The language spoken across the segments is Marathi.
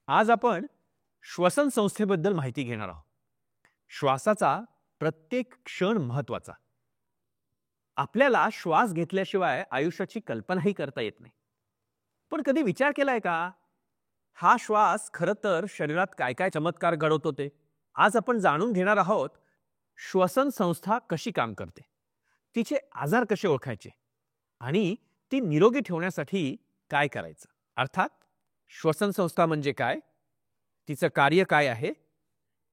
आज आपण श्वसन संस्थेबद्दल माहिती घेणार आहोत. श्वासाचा प्रत्येक क्षण महत्वाचा. आपल्याला श्वास घेतल्याशिवाय आयुष्याची कल्पनाही करता येत नाही. पण कधी विचार केलाय का, हा श्वास खरं तर शरीरात काय काय चमत्कार घडवतो ते? आज आपण जाणून घेणार आहोत श्वसन संस्था कशी काम करते, तिचे आजार कसे ओळखायचे आणि ती निरोगी ठेवण्यासाठी काय करायचं. अर्थात श्वसन संस्था म्हणजे काय, तिचं कार्य काय आहे,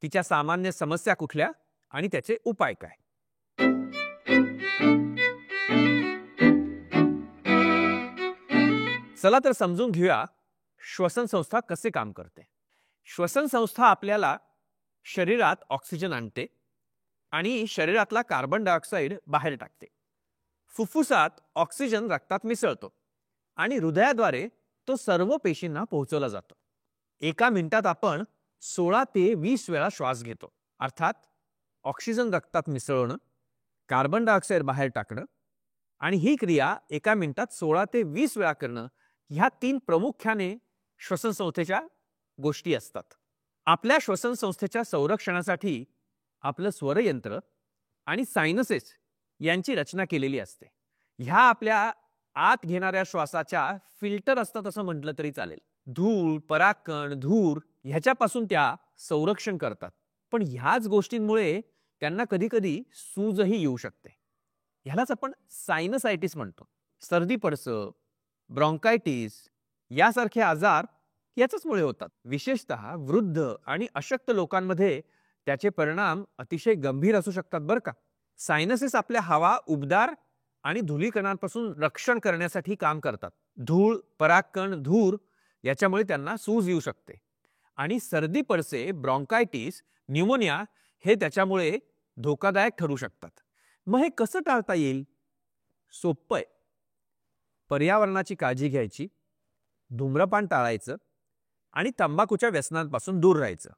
तिच्या सामान्य समस्या कुठल्या आणि त्याचे उपाय काय. चला तर समजून घेऊया श्वसन संस्था कसे काम करते. श्वसन संस्था आपल्याला शरीरात ऑक्सिजन आणते आणि शरीरातला कार्बन डायऑक्साईड बाहेर टाकते. फुफ्फुसात ऑक्सिजन रक्तात मिसळतो आणि हृदयाद्वारे तो सर्व पेशींना पोहोचवला जातो. एका मिनिटात आपण 16 ते 20 वेळा श्वास घेतो. अर्थात ऑक्सिजन रक्तात मिसळणं, कार्बन डायऑक्साईड बाहेर टाकणं आणि ही क्रिया एका मिनिटात 16 ते 20 वेळा करणं, ह्या 3 प्रामुख्याने श्वसन संस्थेच्या गोष्टी असतात. आपल्या श्वसन संस्थेच्या संरक्षणासाठी आपलं स्वरयंत्र आणि सायनसेस यांची रचना केलेली असते. ह्या आपल्या आत घेणाऱ्या श्वासाच्या फिल्टर असतात असं म्हटलं तरी चालेल. धूळ, परागकण, धूर ह्याच्यापासून त्या संरक्षण करतात. पण ह्याच गोष्टींमुळे त्यांना कधी कधी सूजही येऊ शकते. ह्यालाच आपण सायनसायटिस म्हणतो. सर्दी पडसं, ब्रॉन्कायटिस यासारखे आजार याच्याचमुळे होतात. विशेषतः वृद्ध आणि अशक्त लोकांमध्ये त्याचे परिणाम अतिशय गंभीर असू शकतात बरं का. सायनसेस आपल्या हवा, उबदार आणि धुलीकणांपासून रक्षण करण्यासाठी काम करतात. धूळ, परागकण, धूर याच्यामुळे त्यांना सूज येऊ शकते आणि सर्दी पडसे, ब्रॉन्कायटिस, न्यूमोनिया हे त्याच्यामुळे धोकादायक ठरू शकतात. मग हे कसं टाळता येईल? सोपं आहे. पर्यावरणाची काळजी घ्यायची, धूम्रपान टाळायचं आणि तंबाखूच्या व्यसनांपासून दूर राहायचं.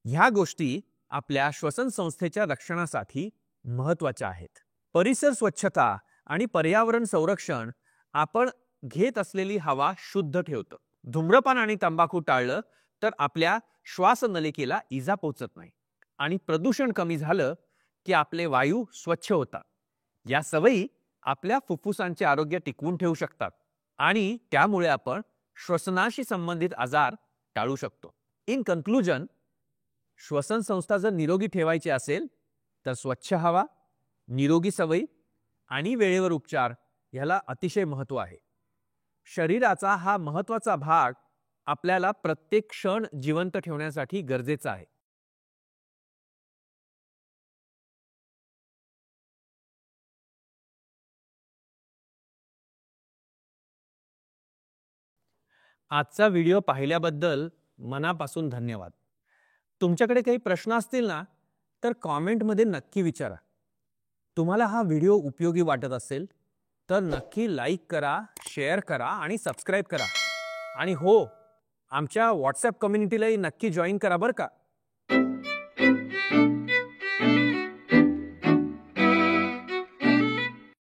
ह्या गोष्टी आपल्या श्वसन संस्थेच्या रक्षणासाठी महत्वाच्या आहेत. परिसर स्वच्छता आणि पर्यावरण संरक्षण आपण घेत असलेली हवा शुद्ध ठेवतं. धूम्रपान आणि तंबाखू टाळलं तर आपल्या श्वासनलिकेला इजा पोचत नाही आणि प्रदूषण कमी झालं की आपले वायू स्वच्छ होतात. या सवयी आपल्या फुफ्फुसांचे आरोग्य टिकवून ठेवू शकतात आणि त्यामुळे आपण श्वसनाशी संबंधित आजार टाळू शकतो. इन कन्क्लुजन, श्वसन संस्था जर निरोगी ठेवायची असेल तर स्वच्छ हवा, निरोगी सवयी आणि वेळेवर उपचार ह्याला अतिशय महत्त्व आहे. शरीराचा हा महत्त्वाचा भाग आपल्याला प्रत्येक क्षण जिवंत ठेवण्यासाठी गरजेचा आहे. आजचा व्हिडिओ पाहिल्याबद्दल मनापासून धन्यवाद. तुमच्याकडे काही प्रश्न असतील ना, तर कॉमेंटमध्ये नक्की विचारा. तुम्हाला हा व्हिडिओ उपयोगी वाटत असेल तर नक्की लाईक करा, शेअर करा आणि सबस्क्राईब करा. आणि हो, आमच्या व्हॉट्सॲप कम्युनिटीलाही नक्की जॉईन करा बरं का.